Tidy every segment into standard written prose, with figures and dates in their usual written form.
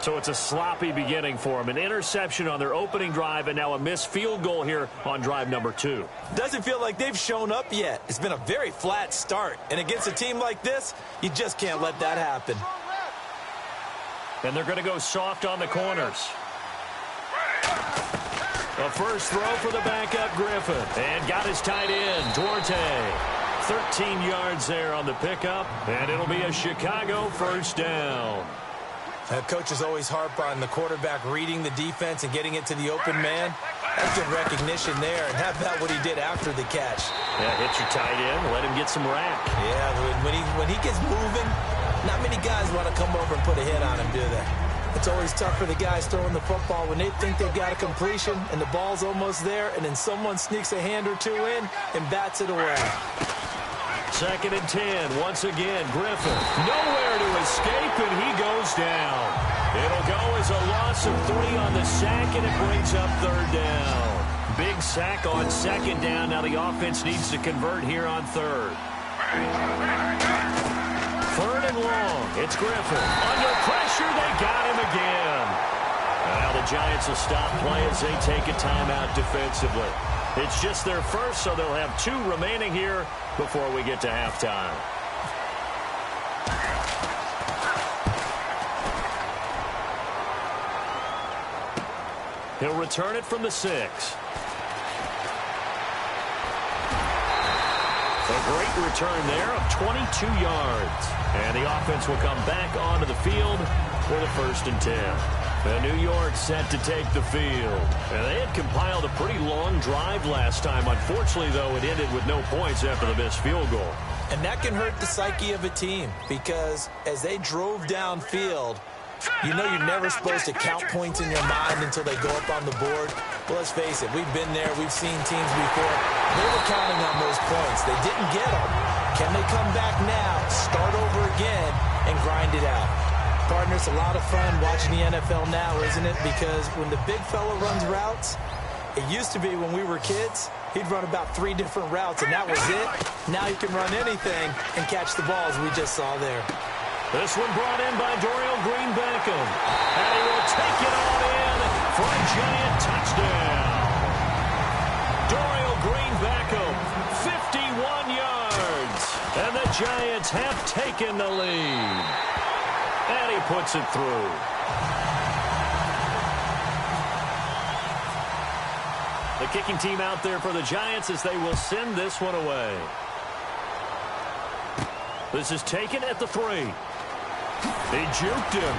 So it's a sloppy beginning for them. An interception on their opening drive and now a missed field goal here on drive number 2. Doesn't feel like they've shown up yet. It's been a very flat start. And against a team like this, you just can't let that happen. And they're going to go soft on the corners. The first throw for the backup Griffin. And got his tight end, Duarte. 13 yards there on the pickup. And it'll be a Chicago first down. Coaches always harp on the quarterback reading the defense and getting it to the open man. That's good recognition there. And how about what he did after the catch? Yeah, hit your tight end, let him get some rack. Yeah, when he gets moving, not many guys want to come over and put a hit on him, do they? It's always tough for the guys throwing the football when they think they've got a completion and the ball's almost there, and then someone sneaks a hand or two in and bats it away. 2nd and 10. Once again, Griffin. Nowhere to escape, and he goes down. It'll go as a loss of 3 on the sack, and it brings up 3rd down. Big sack on 2nd down. Now the offense needs to convert here on 3rd. 3rd and long. It's Griffin. Under pressure, they got him again. Now the Giants will stop play as they take a timeout defensively. It's just their first, so they'll have 2 remaining here before we get to halftime. He'll return it from the 6. A great return there of 22 yards. And the offense will come back onto the field for the 1st and 10. New York set to take the field. And they had compiled a pretty long drive last time. Unfortunately, though, it ended with no points after the missed field goal. And that can hurt the psyche of a team because as they drove downfield, you know you're never supposed to count points in your mind until they go up on the board. Well, let's face it, we've been there. We've seen teams before. They were counting on those points. They didn't get them. Can they come back now, start over again, and grind it out? Partner, it's a lot of fun watching the NFL now, isn't it? Because when the big fella runs routes, it used to be when we were kids, he'd run about 3 different routes, and that was it. Now he can run anything and catch the balls we just saw there. This one brought in by Dorial Green-Beckham. And he will take it all in for a Giant touchdown. Dorial Green-Beckham, 51 yards. And the Giants have taken the lead. And he puts it through. The kicking team out there for the Giants as they will send this one away. This is taken at the 3. They juked him.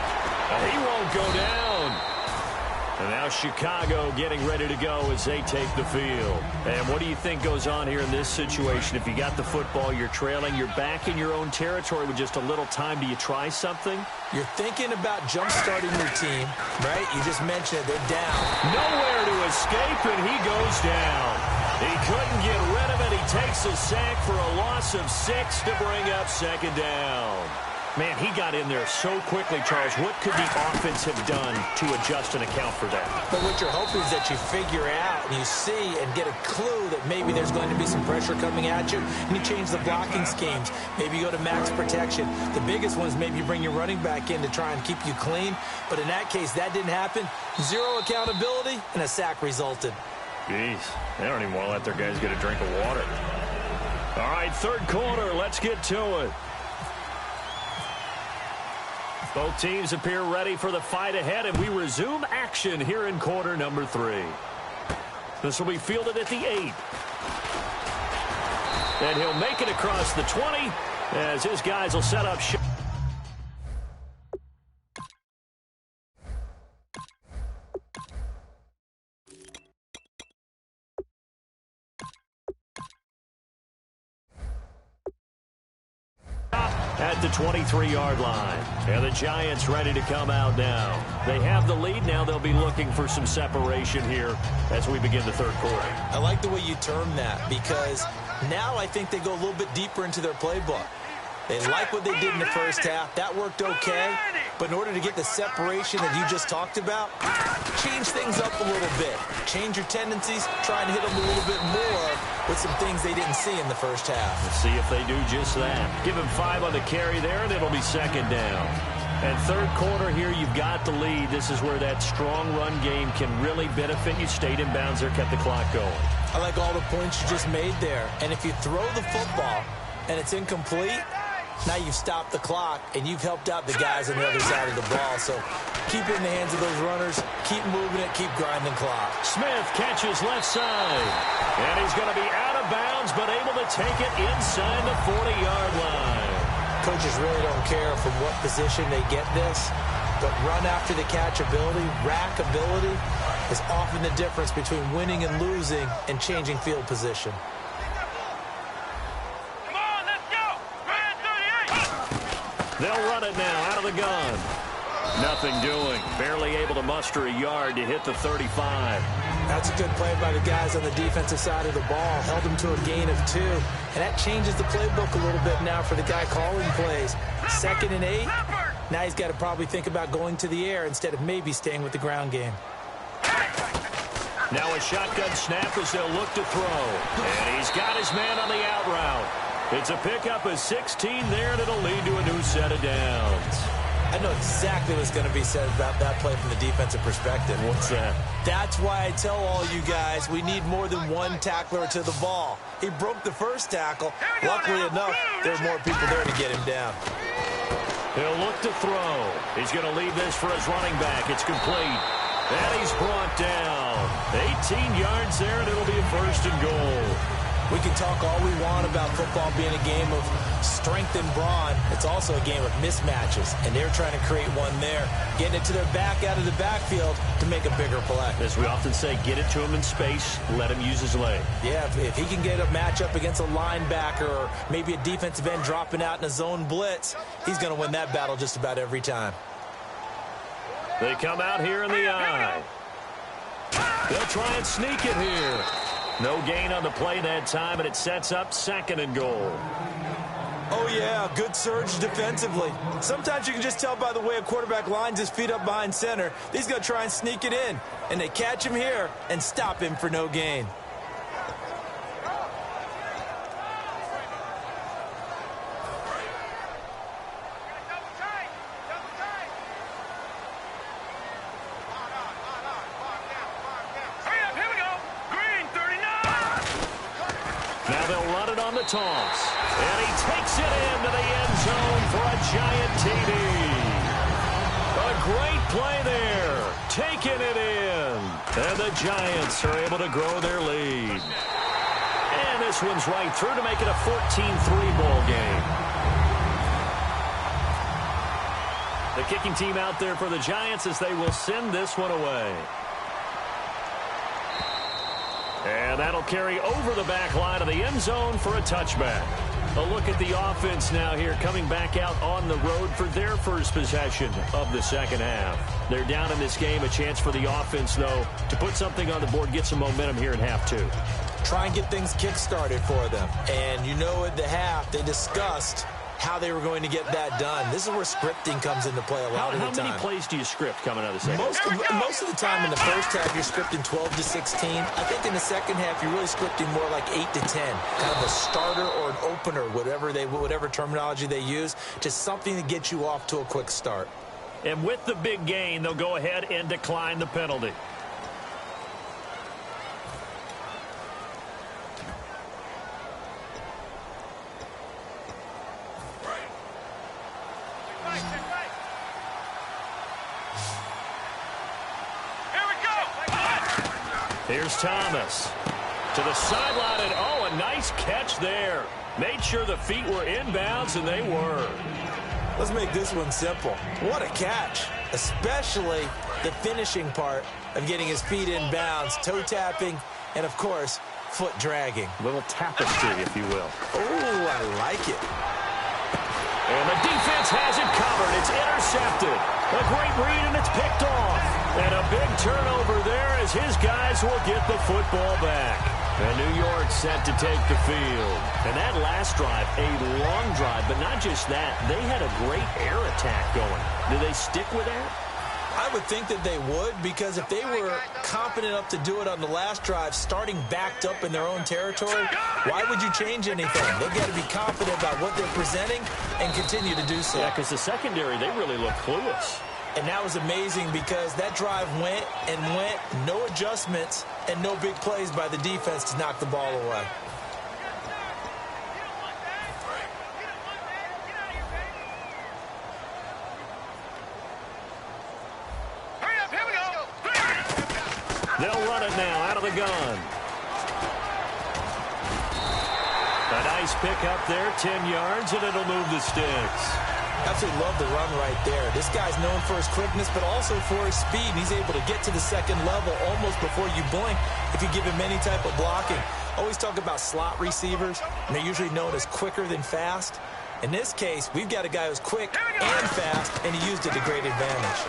He won't go down. And now Chicago getting ready to go as they take the field. And what do you think goes on here in this situation? If you got the football, you're trailing, you're back in your own territory with just a little time. Do you try something? You're thinking about jump-starting your team, right? You just mentioned it. They're down. Nowhere to escape, and he goes down. He couldn't get rid of it. He takes a sack for a loss of 6 to bring up 2nd down. Man, he got in there so quickly, Charles. What could the offense have done to adjust and account for that? But what you're hoping is that you figure out and you see and get a clue that maybe there's going to be some pressure coming at you, and you change the blocking schemes. Maybe you go to max protection. The biggest one is maybe you bring your running back in to try and keep you clean. But in that case, that didn't happen. 0 accountability, and a sack resulted. Jeez, they don't even want to let their guys get a drink of water. All right, 3rd quarter, let's get to it. Both teams appear ready for the fight ahead, and we resume action here in quarter number 3. This will be fielded at the 8. And he'll make it across the 20 as his guys will set up shop. At the 23-yard line. And the Giants ready to come out now. They have the lead. Now they'll be looking for some separation here as we begin the 3rd quarter. I like the way you term that because now I think they go a little bit deeper into their playbook. They like what they did in the first half. That worked okay. But in order to get the separation that you just talked about, change things up a little bit. Change your tendencies. Try and hit them a little bit more with some things they didn't see in the first half. Let's see if they do just that. Give him 5 on the carry there, and it'll be 2nd down. And third quarter here, you've got the lead. This is where that strong run game can really benefit you. Stayed in bounds there, kept the clock going. I like all the points you just made there. And if you throw the football and it's incomplete, now you've stopped the clock and you've helped out the guys on the other side of the ball. So keep it in the hands of those runners. Keep moving it. Keep grinding clock. Smith catches left side. And he's going to be out of bounds, but able to take it inside the 40-yard line. Coaches really don't care from what position they get this, but run after the catch ability, rack ability, is often the difference between winning and losing and changing field position. Come on, let's go! They'll run it now out of the gun. Nothing doing. Barely able to muster a yard to hit the 35. That's a good play by the guys on the defensive side of the ball. Held them to a gain of 2. And that changes the playbook a little bit now for the guy calling plays. 2nd and 8. Now he's got to probably think about going to the air instead of maybe staying with the ground game. Now a shotgun snap as they'll look to throw. And he's got his man on the out route. It's a pickup of 16 there, and it'll lead to a new set of downs. I know exactly what's going to be said about that play from the defensive perspective. What's that? That's why I tell all you guys we need more than one tackler to the ball. He broke the first tackle. Luckily enough, there are more people there to get him down. He'll look to throw. He's going to leave this for his running back. It's complete. And he's brought down. 18 yards there, and it'll be a 1st and goal. We can talk all we want about football being a game of strength and brawn. It's also a game of mismatches, and they're trying to create one there, getting it to their back out of the backfield to make a bigger play. As we often say, get it to him in space, let him use his leg. Yeah, if he can get a matchup against a linebacker or maybe a defensive end dropping out in a zone blitz, he's going to win that battle just about every time. They come out here in the eye. They'll try and sneak it here. No gain on the play that time, and it sets up 2nd and goal. Oh, yeah, good surge defensively. Sometimes you can just tell by the way a quarterback lines his feet up behind center. He's going to try and sneak it in, and they catch him here and stop him for no gain. Toss. And he takes it into the end zone for a giant TD. A great play there. Taking it in. And the Giants are able to grow their lead. And this one's right through to make it a 14-3 ball game. The kicking team out there for the Giants as they will send this one away. And that'll carry over the back line of the end zone for a touchback. A look at the offense now here, coming back out on the road for their first possession of the second half. They're down in this game. A chance for the offense, though, to put something on the board, get some momentum here in half 2. Try and get things kick-started for them. And you know at the half, they discussed how they were going to get that done. This is where scripting comes into play a lot of the time. How many plays do you script coming out of the second half? Most of the time in the first half, you're scripting 12 to 16. I think in the second half, you're really scripting more like 8 to 10. Kind of a starter or an opener, whatever terminology they use. Just something to get you off to a quick start. And with the big gain, they'll go ahead and decline the penalty. Here's Thomas to the sideline, and oh, a nice catch there. Made sure the feet were inbounds, and they were. Let's make this one simple. What a catch, especially the finishing part of getting his feet inbounds, toe tapping, and, of course, foot dragging. A little tapestry, if you will. Oh, I like it. And the defense has it covered. It's intercepted. A great read, and it's picked off. And a big turnover there as his guys will get the football back. And New York set to take the field. And that last drive, a long drive, but not just that. They had a great air attack going. Do they stick with that? I would think that they would, because if they were confident enough to do it on the last drive, starting backed up in their own territory, why would you change anything? They've got to be confident about what they're presenting and continue to do so. Yeah, because the secondary, they really look clueless. And that was amazing because that drive went and went, no adjustments and no big plays by the defense to knock the ball away. They'll run it now out of the gun. A nice pick up there, 10 yards, and it'll move the sticks. Absolutely love the run right there. This guy's known for his quickness, but also for his speed. And he's able to get to the second level almost before you blink if you give him any type of blocking. Always talk about slot receivers, and they're usually known as quicker than fast. In this case, we've got a guy who's quick and fast, and he used it to great advantage.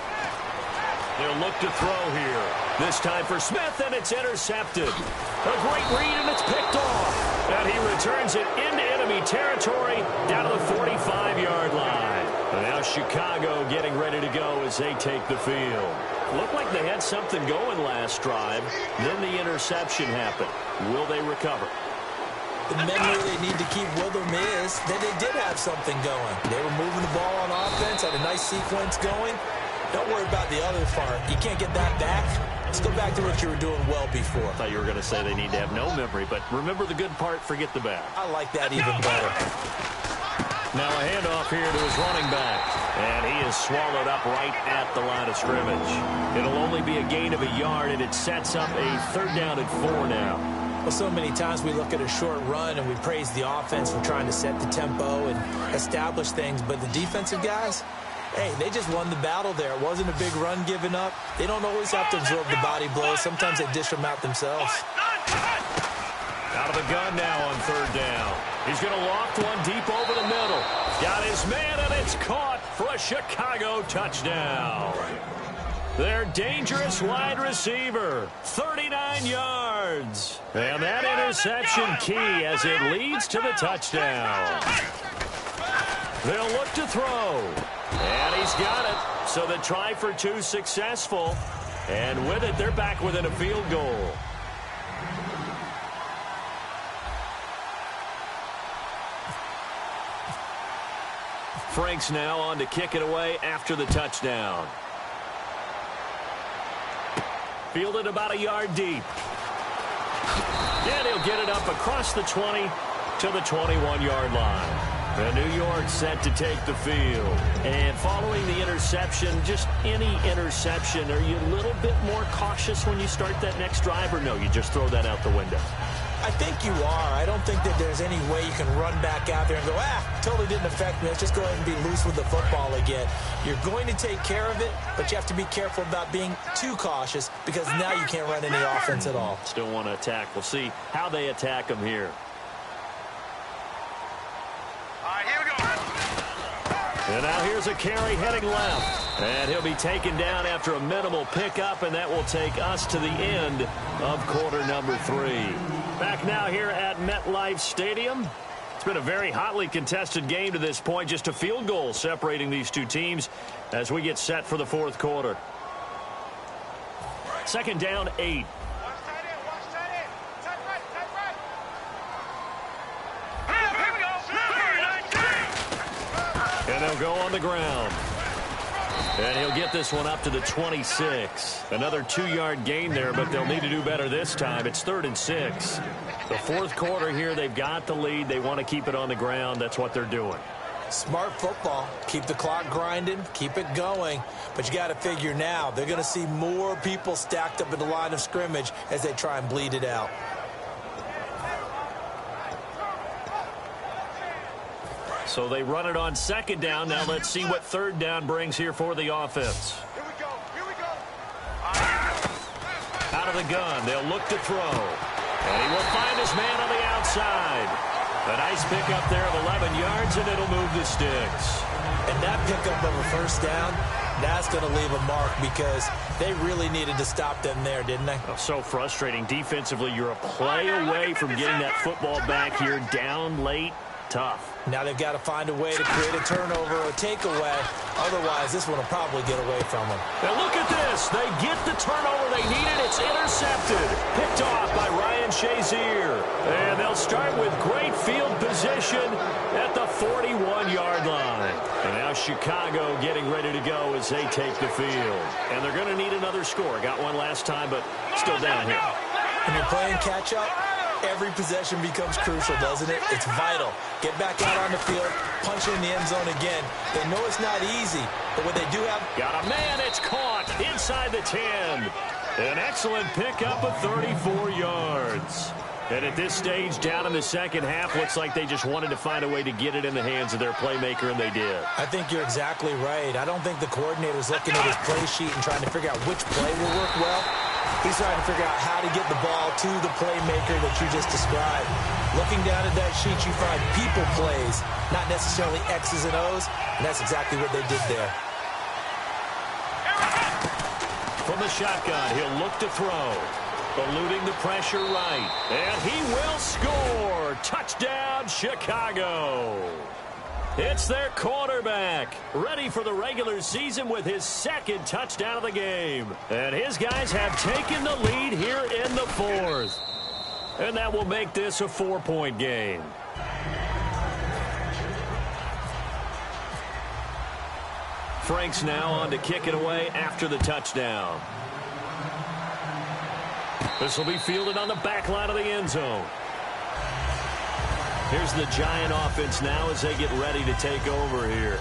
They'll look to throw here. This time for Smith, and it's intercepted. A great read, and it's picked off. And he returns it into enemy territory down to the 45-yard line. And now Chicago getting ready to go as they take the field. Looked like they had something going last drive. Then the interception happened. Will they recover? The memory they need to keep with them is that they did have something going. They were moving the ball on offense, had a nice sequence going. Don't worry about the other part. You can't get that back. Let's go back to what you were doing well before. I thought you were going to say they need to have no memory, but remember the good part, forget the bad. I like that even better. Now a handoff here to his running back. And he is swallowed up right at the line of scrimmage. It'll only be a gain of a yard, and it sets up a 3rd down and 4 now. Well, so many times we look at a short run and we praise the offense for trying to set the tempo and establish things, but the defensive guys, hey, they just won the battle there. It wasn't a big run given up. They don't always have to absorb the body blows. Sometimes they dish them out themselves. Out of the gun now on 3rd down. He's going to loft one deep over the middle. Got his man, and it's caught for a Chicago touchdown. Their dangerous wide receiver, 39 yards. And that interception key as it leads to the touchdown. They'll look to throw. And he's got it. So the try for 2 successful. And with it, they're back within a field goal. Franks now on to kick it away after the touchdown. Fielded about a yard deep. And he'll get it up across the 20 to the 21-yard line. And New York set to take the field. And following the interception, just any interception, are you a little bit more cautious when you start that next drive, or no, you just throw that out the window? I think you are. I don't think that there's any way you can run back out there and go, totally didn't affect me. Let's just go ahead and be loose with the football again. You're going to take care of it, but you have to be careful about being too cautious because now you can't run any offense at all. Still want to attack. We'll see how they attack them here. And now here's a carry heading left. And he'll be taken down after a minimal pickup, and that will take us to the end of quarter number 3. Back now here at MetLife Stadium. It's been a very hotly contested game to this point. Just a field goal separating these two teams as we get set for the 4th quarter. 2nd down, 8. And they'll go on the ground. And he'll get this one up to the 26. Another 2-yard gain there, but they'll need to do better this time. It's 3rd and 6. The 4th quarter here, they've got the lead. They want to keep it on the ground. That's what they're doing. Smart football. Keep the clock grinding. Keep it going. But you got to figure now, they're going to see more people stacked up at the line of scrimmage as they try and bleed it out. So they run it on 2nd down. Now let's see what 3rd down brings here for the offense. Here we go. Here we go. Out of the gun. They'll look to throw. And he will find his man on the outside. A nice pickup there of 11 yards, and it'll move the sticks. And that pickup of a 1st down, that's going to leave a mark because they really needed to stop them there, didn't they? Oh, so frustrating. Defensively, you're a play away from getting that football back here down late. tough. Now they've got to find a way to create a turnover or a takeaway. Otherwise, this one will probably get away from them. Now look at this. They get the turnover they needed. It's intercepted. Picked off by Ryan Shazier. And they'll start with great field position at the 41-yard line. And now Chicago getting ready to go as they take the field. And they're going to need another score. Got one last time, but still down here. When you're playing catch-up, every possession becomes crucial, doesn't it? It's vital. Get back out on the field, punch in the end zone again. They know it's not easy, but what they do have... Got a man, it's caught inside the 10. An excellent pickup of 34 yards. And at this stage, down in the second half, looks like they just wanted to find a way to get it in the hands of their playmaker, and they did. I think you're exactly right. I don't think the coordinator's looking at his play sheet and trying to figure out which play will work well. He's trying to figure out how to get the ball to the playmaker that you just described. Looking down at that sheet, you find people plays, not necessarily X's and O's, and that's exactly what they did there. From the shotgun, he'll look to throw. Eluding the pressure right. And he will score. Touchdown, Chicago. It's their quarterback, ready for the regular season with his second touchdown of the game. And his guys have taken the lead here in the fourth. And that will make this a 4-point game. Frank's now on to kick it away after the touchdown. This will be fielded on the back line of the end zone. Here's the Giant offense now as they get ready to take over here.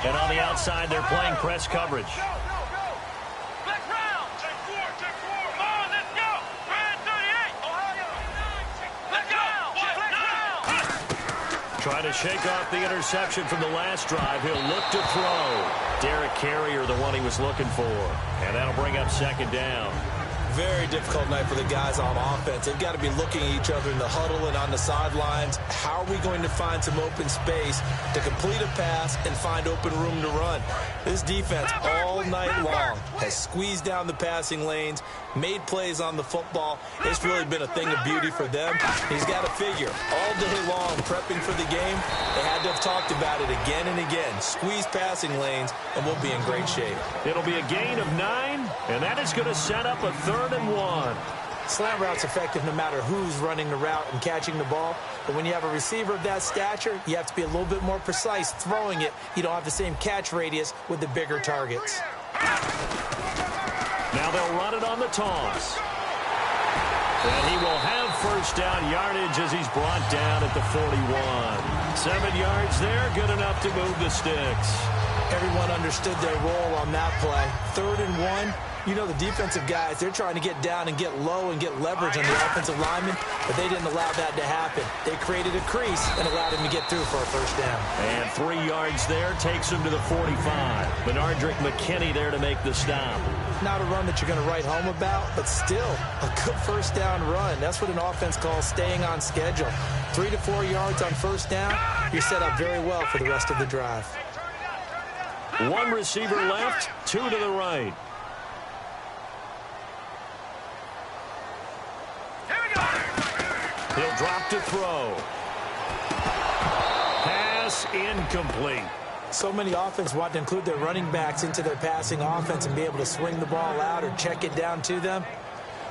And on the outside, they're playing press coverage. Trying to shake off the interception from the last drive. He'll look to throw. Derek Carrier, the one he was looking for. And that'll bring up second down. Very difficult night for the guys on offense. They've got to be looking at each other in the huddle and on the sidelines. How are we going to find some open space to complete a pass and find open room to run? This defense all night long has squeezed down the passing lanes, made plays on the football. It's really been a thing of beauty for them. He's got to figure all day long prepping for the game. They had to have talked about it again and again. Squeeze passing lanes, and we'll be in great shape. It'll be a gain of 9, and that is going to set up a 3rd and 1. Slant route's effective no matter who's running the route and catching the ball. But when you have a receiver of that stature, you have to be a little bit more precise throwing it. You don't have the same catch radius with the bigger targets. Now they'll run it on the toss. And he will have first down yardage as he's brought down at the 41. 7 yards there, good enough to move the sticks. Everyone understood their role on that play. 3rd and 1. You know, the defensive guys, they're trying to get down and get low and get leverage on the offensive lineman, but they didn't allow that to happen. They created a crease and allowed him to get through for a first down. And 3 yards there takes him to the 45. Benardrick McKinney there to make the stop. Not a run that you're going to write home about, but still a good first down run. That's what an offense calls staying on schedule. 3 to 4 yards on first down, you're set up very well for the rest of the drive. 1 receiver left, 2 to the right. He'll drop to throw. Pass incomplete. So many offenses want to include their running backs into their passing offense and be able to swing the ball out or check it down to them.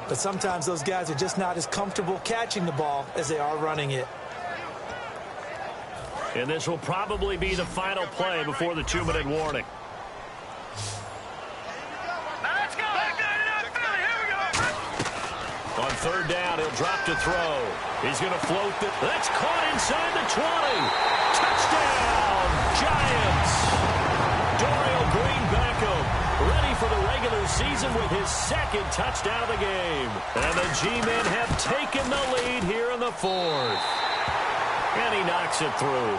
But sometimes those guys are just not as comfortable catching the ball as they are running it. And this will probably be the final play before the 2-minute warning. On 3rd down, he'll drop to throw. He's going to float the... That's caught inside the 20. Touchdown, Giants. Dorial Green-Beckham ready for the regular season with his 2nd touchdown of the game. And the G-men have taken the lead here in the 4th. And he knocks it through.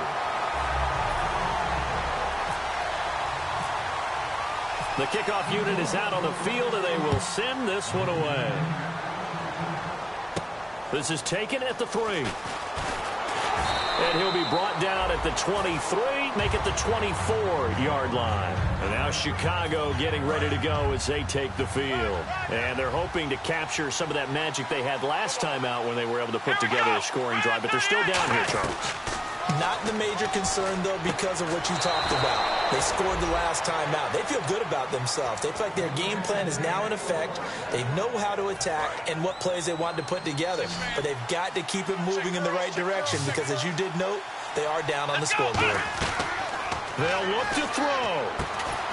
The kickoff unit is out on the field, and they will send this one away. This is taken at the 3. And he'll be brought down at the 23, make it the 24-yard line. And now Chicago getting ready to go as they take the field. And they're hoping to capture some of that magic they had last time out when they were able to put together a scoring drive. But they're still down here, Charles. Not the major concern, though, because of what you talked about. They scored the last time out. They feel good about themselves. They feel like their game plan is now in effect. They know how to attack and what plays they want to put together. But they've got to keep it moving in the right direction because, as you did note, they are down on the scoreboard. They'll look to throw.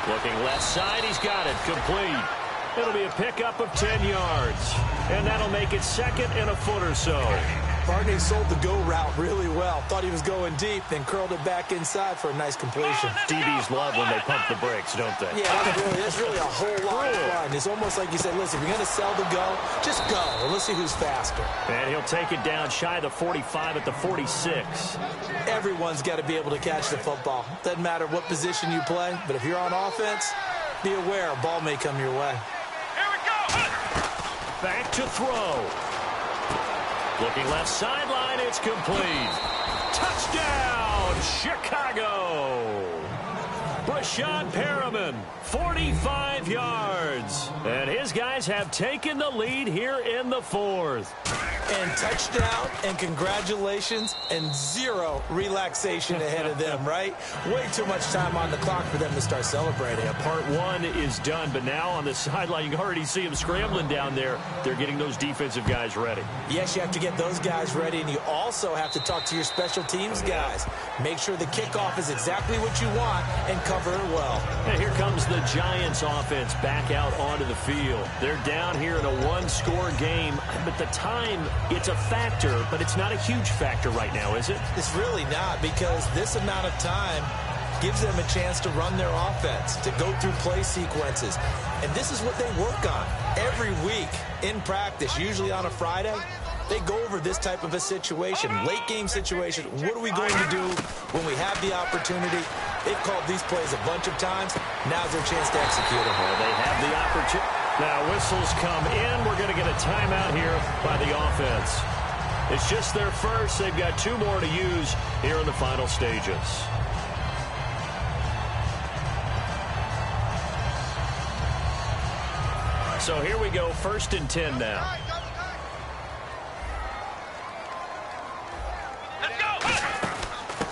Looking left side, he's got it. Complete. It'll be a pickup of 10 yards. And that'll make it second and a foot or so. Barney sold the go route really well. Thought he was going deep, then curled it back inside for a nice completion. DBs love when they pump the brakes, don't they? Yeah, that's really a whole lot of fun. It's almost like you said, listen, if you're going to sell the go, just go, and let's see who's faster. And he'll take it down shy of the 45 at the 46. Everyone's got to be able to catch the football. Doesn't matter what position you play, but if you're on offense, be aware a ball may come your way. Here we go. Back to throw. Looking left sideline, it's complete. Touchdown, Chicago! Brashad Perriman, 45 yards. And his guys have taken the lead here in the fourth. And touchdown, and congratulations, and zero relaxation ahead of them, right? Way too much time on the clock for them to start celebrating. Yeah, part one is done, but now on the sideline, you can already see them scrambling down there. They're getting those defensive guys ready. Yes, you have to get those guys ready, and you also have to talk to your special teams guys. Make sure the kickoff is exactly what you want and cover it well. And here comes the Giants offense back out onto the field. They're down here in a one-score game, but the time, it's a factor, but it's not a huge factor right now, is it? It's really not, because this amount of time gives them a chance to run their offense, to go through play sequences. And this is what they work on every week in practice, usually on a Friday. They go over this type of a situation, late game situation. What are we going to do when we have the opportunity? They've called these plays a bunch of times. Now's their chance to execute them. Well, they have the opportunity. Now whistles come in. We're going to get a timeout here by the offense. It's just their first. They've got two more to use here in the final stages. So here we go, 1st and 10 now.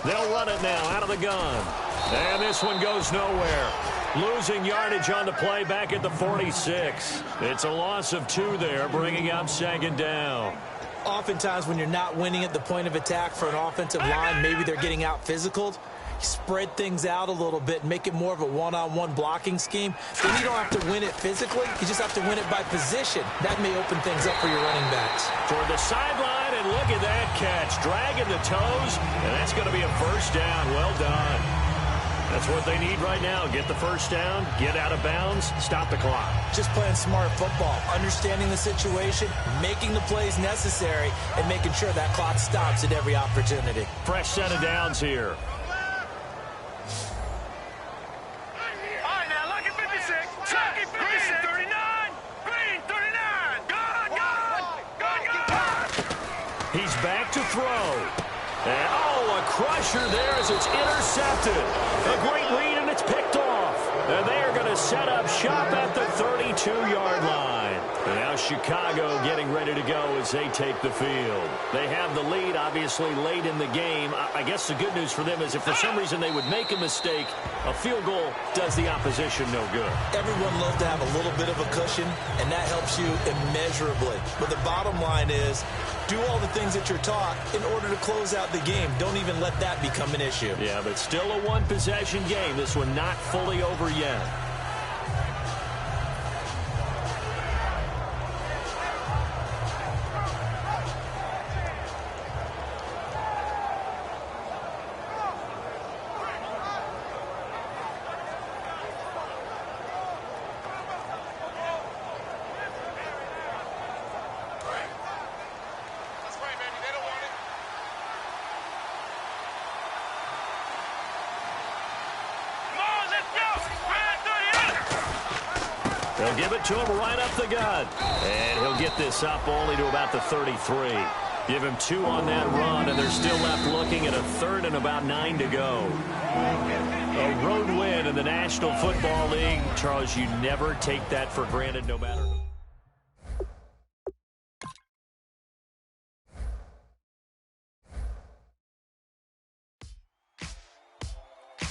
They'll run it now out of the gun. And this one goes nowhere. Losing yardage on the play back at the 46. It's a loss of 2 there, bringing up 2nd down. Oftentimes when you're not winning at the point of attack for an offensive line, maybe they're getting out physical. Spread things out a little bit, make it more of a one-on-one blocking scheme. Then you don't have to win it physically. You just have to win it by position. That may open things up for your running backs. Toward the sideline, and look at that catch. Dragging the toes, and that's going to be a 1st down. Well done. That's what they need right now. Get the 1st down, get out of bounds, stop the clock. Just playing smart football, understanding the situation, making the plays necessary, and making sure that clock stops at every opportunity. Fresh set of downs here. He's back to throw. And, oh, a crusher there as it's intercepted. A great read, and it's picked off. And they are going to set up shop at the 32-yard line. And now Chicago getting ready to go as they take the field. They have the lead, obviously, late in the game. I guess the good news for them is if for some reason they would make a mistake, a field goal does the opposition no good. Everyone loves to have a little bit of a cushion, and that helps you immeasurably. But the bottom line is, do all the things that you're taught in order to close out the game. Don't even let that become an issue. Yeah, but still a one-possession game. This one not fully over yet. They'll give it to him right up the gut. And he'll get this up only to about the 33. Give him 2 on that run, and they're still left looking at a 3rd and about 9 to go. A road win in the National Football League. Charles, you never take that for granted no matter.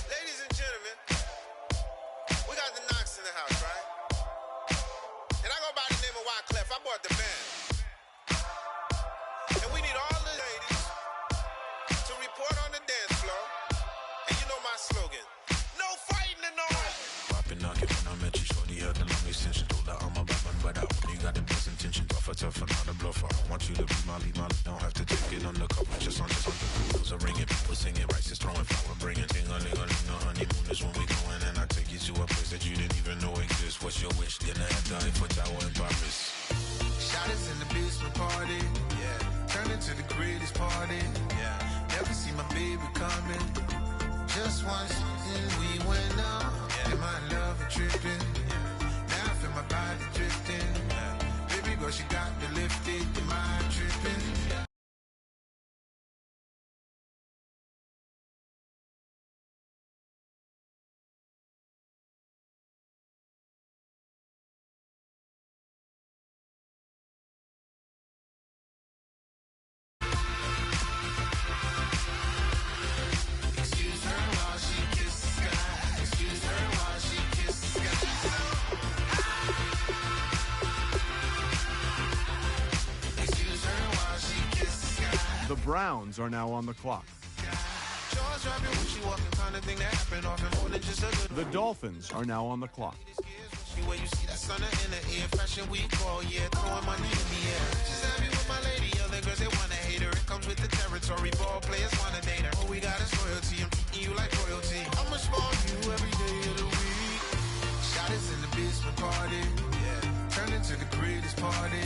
Ladies and gentlemen, we got the Knox in the house, right? And I go by the name of Wyclef. I bought the band. And we need all the ladies to report on the dance floor. And you know my slogan. No fighting in the hall. Poppin' knockin' when I met you, shorty had the long extension. Told her I'm a bad man, but I only got the best intention. Tough and not a bluffer. I want you to be my lead, don't have to take it undercover. Just on the wheels are ringing, people singing, rice is throwing, flower bringing. Ting-a-ling-a-ling, the honeymoon is when we going, and I take you to a place that you didn't even know exists. What's your wish? Dinner at the Eiffel Tower in Paris. Shot us in the basement party. Yeah. Turn into the greatest party. Yeah. Never see my baby coming. Just once, and we went out. Yeah. And my love a tripping. Yeah. Now I feel my body drifting. Yeah. Baby girl, she got me lifted. The mind tripping. Yeah. Excuse her while she kisses the sky. Excuse her while she kisses the sky. Excuse her while she kisses the sky. The Browns are now on the clock. Jaws dropping when she walking, kind of thing that happen often more than just a good. The Dolphins are now on the clock. Where you see that sun in the air, fashion week all year, throwing money in the air. She's happy with my lady, other girls they wanna hate her. It comes with the territory, ball players wanna date her. All we got is loyalty, I'm treating you like royalty. I'ma spoil you every day of the week. Shot us in the basement party, yeah. Turn into the greatest party.